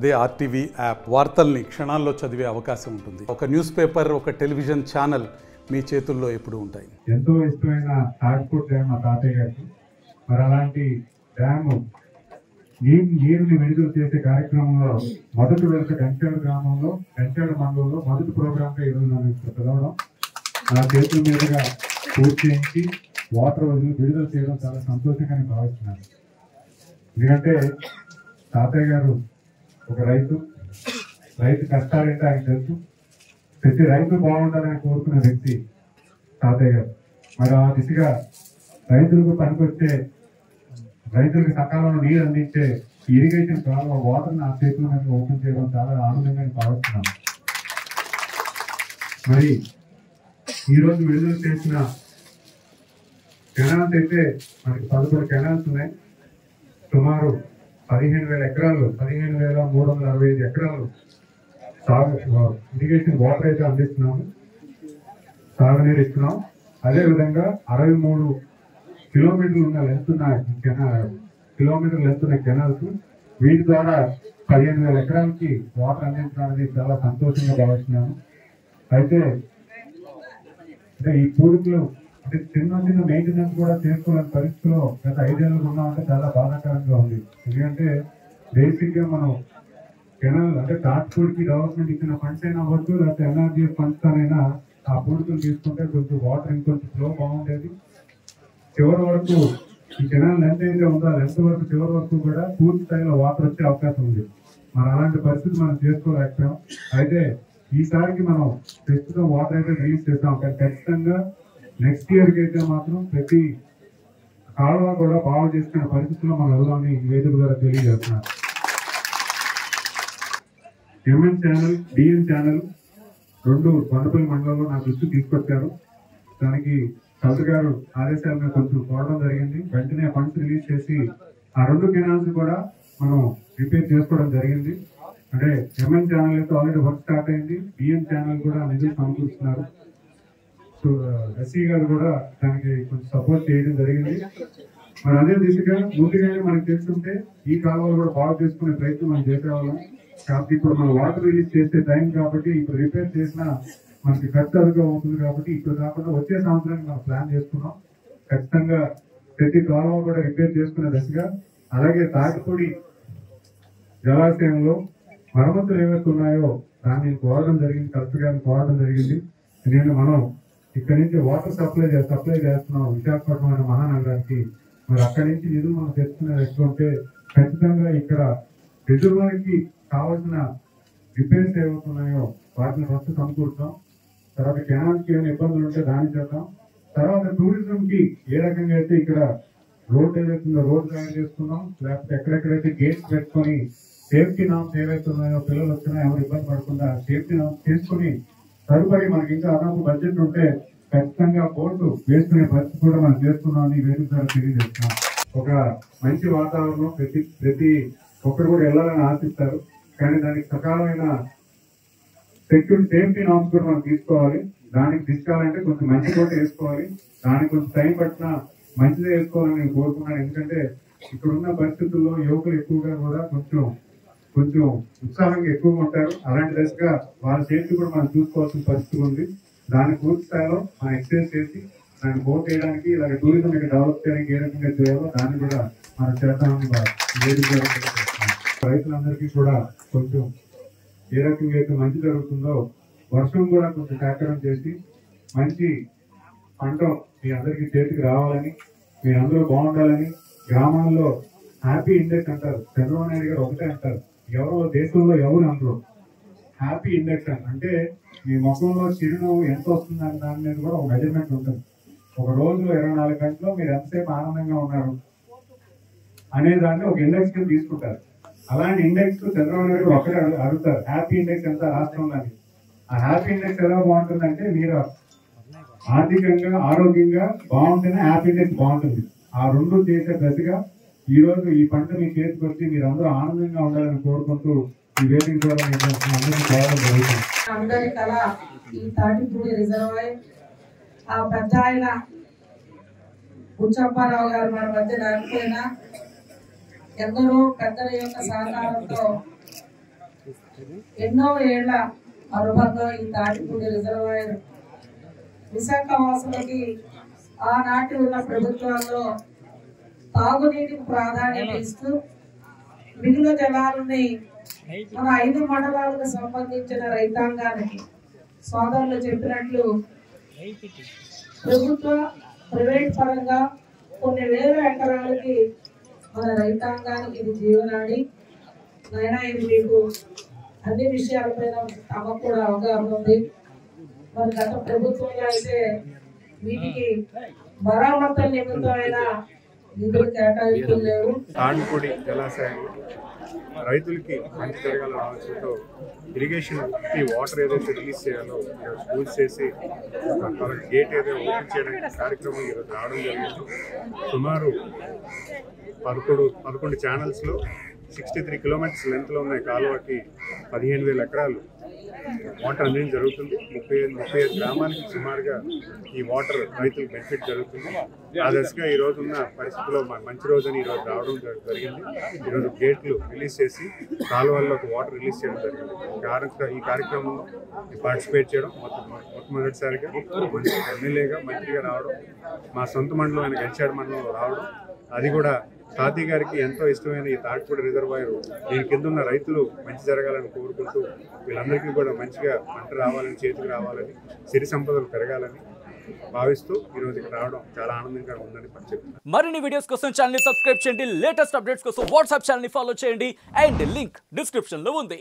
అదే RTV app వార్తల్ని క్షణాల్లో చదివే అవకాశం ఉంటుంది. ఒక న్యూస్ పేపర్, ఒక టెలివిజన్ ఛానల్ మీ చేతుల్లో ఎప్పుడూ ఉంటాయి. ఎంతో ఇష్టమైన తాటిపూడి డ్యామ్ మా తాతయ్య గారికి. మరి అలాంటి డ్యామ్ నీరుని విడుదల చేసే కార్యక్రమంలో మొదటి విడత గంచాడు గ్రామంలో, గంచాడు మండలంలో మొదటి ప్రోగ్రామ్ గా ఈరోజు నన్ను పిలవడం, నా చేతుల మీదుగా పూర్తి చేయించి వాటర్ విడుదల చేయడం చాలా సంతోషంగా నేను భావిస్తున్నాను. ఎందుకంటే తాతయ్య గారు ఒక రైతు కష్టాలంటే ఆయన తెలుసు. ప్రతి రైతు బాగుండాలని కోరుకున్న వ్యక్తి తాతయ్య గారు. మరి ఆ దిశగా రైతులకు పనికొచ్చే, రైతులకు సకాలంలో నీరు అందించే ఇరిగేషన్ కాలంలో వాటర్ నా చేతుల మీద ఓపెన్ చేయడం చాలా ఆనందంగా భావిస్తున్నాను. మరి ఈరోజు విడుదల చేసిన కెనాల్స్ అయితే మనకి 11 కెనాల్స్ ఉన్నాయి. సుమారు 15,000 ఎకరాలు, 15,365 ఎకరాలు ఇరిగేషన్ వాటర్ అయితే అందిస్తున్నాము, సాగునీరు ఇస్తున్నాం. అదేవిధంగా 63 కిలోమీటర్లు ఉన్న లెంత్ ఉన్న కెనాల్స్, వీటి ద్వారా 15,000 ఎకరాలకి వాటర్ అందించడానికి చాలా సంతోషంగా భావిస్తున్నాను. అయితే ఈ పూడికలు అంటే చిన్న మెయింటెనెన్స్ కూడా చేసుకోలేని పరిస్థితిలో గత 5 ఏళ్ళు ఉన్నామంటే చాలా బాధాకరంగా ఉంది. ఎందుకంటే బేసిక్ గా మనం కెనాల్ అంటే తాటిపూడికి గవర్నమెంట్ ఇచ్చిన ఫండ్స్ అయినా అవ్వచ్చు, లేకపోతే ఎన్ఆర్జీఎఫ్ ఫండ్స్ అయినా ఆ పూడికలు తీసుకుంటే కొంచెం వాటర్ ఇంకొంచెం ఫ్లో బాగుండేది. చివరి వరకు ఈ కెనాల్ లెంత్ అయితే ఉందో లెంత్ వరకు చివరి వరకు కూడా పూర్తి స్థాయిలో వాటర్ వచ్చే అవకాశం ఉంది. మరి అలాంటి పరిస్థితి మనం చేసుకోలేకపోయాం. అయితే ఈసారికి మనం ప్రస్తుతం వాటర్ అయితే రిలీజ్ చేస్తాం. కానీ ఖచ్చితంగా నెక్స్ట్ ఇయర్కి అయితే మాత్రం ప్రతి కాలువ కూడా బాగు చేసుకునే పరిస్థితుల్లో మనం వెళ్దామని వేదిక ద్వారా తెలియజేస్తున్నాం. ఎంఎన్ ఛానల్, డిఎన్ ఛానల్ 2 కొండపల్లి మండలంలో నా దృష్టి తీసుకొచ్చారు. దానికి కలెక్టర్ గారు ఆదేశాలను కొంచెం కోరడం జరిగింది. వెంటనే ఫండ్స్ రిలీజ్ చేసి ఆ 2 కెనాల్స్ కూడా మనం రిపేర్ చేసుకోవడం జరిగింది. అంటే ఎంఎన్ ఛానల్ అయితే ఆల్రెడీ వర్క్ స్టార్ట్ అయింది, డిఎన్ ఛానల్ కూడా నిధులు సమకూరుస్తున్నారు. ఎస్సీ గారు కూడా దానికి కొంచెం సపోర్ట్ చేయడం జరిగింది. మరి అదే దిశగా ముందుగానే మనకు తెలుసుంటే ఈ కాలువలు కూడా బాగు చేసుకునే ప్రయత్నం మనం చేసేవాళ్ళం. కాబట్టి ఇప్పుడు మనం వాటర్ రిలీజ్ చేసే టైం కాబట్టి ఇప్పుడు రిపేర్ చేసినా మనకి ఖర్చు అదుగా అవుతుంది. కాబట్టి ఇప్పుడు కాకుండా వచ్చే సంవత్సరానికి మనం ప్లాన్ చేసుకున్నాం. ఖచ్చితంగా ప్రతి కాలువ కూడా రిపేర్ చేసుకునే దశగా, అలాగే తాటిపూడి జలాశయంలో మరమ్మతులు ఏవైతే ఉన్నాయో దాన్ని కోరడం జరిగింది, కలెక్టర్ గారిని కోరడం జరిగింది. ఎందుకంటే మనం ఇక్కడి నుంచి వాటర్ సప్లై చేస్తున్నాం విశాఖపట్నం అనే మహానగరానికి. మరి అక్కడి నుంచి నిధులు మనం తెచ్చుకునే ఎట్లుంటే ఖచ్చితంగా ఇక్కడ రిజర్వాయర్కి కావాల్సిన రిపేర్స్ ఏవవుతున్నాయో వాటిని ఫస్ట్ సమకూరుతాం. తర్వాత కెనాల్కి ఏమైనా ఇబ్బందులు ఉంటే దాన్ని చేద్దాం. తర్వాత టూరిజం కి ఏ రకంగా అయితే ఇక్కడ రోడ్ ఏదైతుందో రోడ్ తయారు చేసుకున్నాం, లేకపోతే ఎక్కడెక్కడైతే గేట్స్ పెట్టుకొని సేఫ్టీ నామ్స్ ఏవైతే ఉన్నాయో పిల్లలు వచ్చినా ఎవరు ఇబ్బంది పడకుండా సేఫ్టీ నామ్స్ చేసుకుని తదుపరి మనకి ఇంకా అదనపు బడ్జెట్ ఉంటే ఖచ్చితంగా బోర్డు వేసుకునే పరిస్థితి కూడా మనం చేస్తున్నామని వేదిక ద్వారా తెలియజేస్తున్నాం. ఒక మంచి వాతావరణం ప్రతి ఒక్కరు కూడా వెళ్ళాలని ఆశిస్తారు. కానీ దానికి సకాలమైన సేఫ్టీ నామ్స్ కూడా మనం తీసుకోవాలి. దానికి తీసుకోవాలంటే కొంచెం మంచి కూడా వేసుకోవాలి. దానికి కొంచెం టైం పట్టినా మంచిదే వేసుకోవాలని నేను కోరుకున్నాను. ఎందుకంటే ఇక్కడున్న పరిస్థితుల్లో యువకులు ఎక్కువగా కూడా కొంచెం ఉత్సాహంగా ఎక్కువగా ఉంటారు. అలాంటి దశగా వాళ్ళ సేఫ్టీ కూడా మనం చూసుకోవాల్సిన పరిస్థితి ఉంది. దాన్ని పూర్తి స్థాయిలో మనం ఎక్సైజ్ చేసి దాన్ని బోట్ చేయడానికి, ఇలాగే టూరిజం ఇక్కడ డెవలప్ చేయడానికి ఏ రకంగా చేయాలో దాన్ని కూడా మనం చేద్దామని రైతులందరికీ కూడా కొంచెం ఏ రకంగా అయితే మంచి జరుగుతుందో వర్షం కూడా కొంచెం సహకారం చేసి మంచి పంట మీ అందరికీ చేతికి రావాలని, మీరందరూ బాగుండాలని. గ్రామాల్లో హ్యాపీ ఇండెక్స్ అంటారు, చంద్రబాబు నాయుడు గారు ఒకటే అంటారు, ఎవరో దేశంలో ఎవరు అందరూ హ్యాపీ ఇండెక్స్ అంటే మీ ముఖంలో చిరునవ్వు ఎంత వస్తుందని దాని మీద కూడా ఒక మెజర్మెంట్ ఉంటుంది. ఒక రోజులో 24 గంటల్లో మీరు ఎంతసేపు ఆనందంగా ఉన్నారు అనే దాన్ని ఒక ఇండెక్స్ కింద తీసుకుంటారు. అలాంటి ఇండెక్స్ చంద్రబాబు నాయుడు ఒకటే అడుగుతారు, హ్యాపీ ఇండెక్స్ ఎంత రాష్ట్రంలో అని. ఆ హ్యాపీ ఇండెక్స్ ఎలా బాగుంటుందంటే మీరు ఆర్థికంగా ఆరోగ్యంగా బాగుంటేనే హ్యాపీ ఇండెక్స్ బాగుంటుంది. ఆ 2 చేసే దశగా ఈ రోజు ఈ పంట మీ చేతికి వచ్చి మీరు అందరూ ఆనందంగా ఉండాలని కోరుకుంటూ ఈ వేదిక ద్వారా అందరికీ కోరడం జరుగుతుంది. అందరి కళ ఈ తాటిపూడి రిజర్వాయర్ ఆ పెద్ద ఆయన బుచ్చప్పారావు గారు మన మధ్య లేకపోయినా ఎందరో పెద్దల యొక్క సహకారంతో ఎన్నో ఏళ్ల అనుబంధం ఈ తాటిపూడి రిజర్వాయర్ విశాఖ వాసులకి ఆనాటి ఉన్న ప్రభుత్వాల్లో తాగునీటికి ప్రాధాన్యత ఇస్తూ మిగులు జలాలని మన 5 మండలాలకు సంబంధించిన రైతాంగానికి సోదరులు చెప్పినట్లు ప్రభుత్వ ప్రైవేట్ పరంగా కొన్ని వేల ఎకరాలకి మన రైతాంగానికి ఇది జీవనాడి. అయినా ఇది మీకు అన్ని విషయాలపైన తమకు కూడా అవగాహన ఉంది. మరి గత ప్రభుత్వంలో అయితే వీటికి మరమ్మతుల నిమిత్తమైన నిధులు కేటాయింపులు లేవు. తాటిపూడి జలాశయాలు రైతులకి మంచి జరగాలని ఆలోచనతో ఇరిగేషన్ వాటర్ ఏదైతే రిలీజ్ చేయాలో పూజ చేసి గేట్ ఏదైతే ఓపెన్ చేయడానికి కార్యక్రమం ఈరోజు రావడం జరిగింది. సుమారు 11 ఛానల్స్లో 63 కిలోమీటర్స్ లెంత్లో ఉన్న కాలువకి 15,000 ఎకరాలు వాటర్ అనేది జరుగుతుంది. 35 గ్రామాలకి సుమారుగా ఈ వాటర్ రైతులకు బెనిఫిట్ జరుగుతుంది. ఆ దశగా ఈ రోజు ఉన్న పరిస్థితుల్లో మంచి రోజుని ఈరోజు రావడం జరిగింది. ఈరోజు గేట్లు రిలీజ్ చేసి కాలువల్లోకి వాటర్ రిలీజ్ చేయడం జరిగింది. ఈ కార్యక్రమంలో పార్టిసిపేట్ చేయడం మొట్టమొదటిసారిగా ఎమ్మెల్యేగా మంత్రిగా రావడం, మా సొంత మండలం ఆయన గంచాడు మండలంలో రావడం, అది కూడా తాతీ గారికి ఎంతో ఇష్టమైన ఈ తాటిపూడి రిజర్వాయర్ దీని కింద ఉన్న రైతులు మంచి జరగాలని కోరుకుంటూ వీళ్ళందరికీ కూడా మంచిగా పంట రావాలని, చేతికి రావాలని, సిరి సంపదలు పెరగాలని భావిస్తూ ఈరోజు ఇక్కడ రావడం చాలా ఆనందంగా ఉందని చెప్తున్నాను. మరిన్ని వీడియోస్ కోసం ఛానల్ ని సబ్స్క్రైబ్ చేయండి, లేటెస్ట్ అప్డేట్స్ కోసం వాట్సాప్ ఛానల్ ని ఫాలో చేయండి అండ్ లింక్ డిస్క్రిప్షన్ లో ఉంది.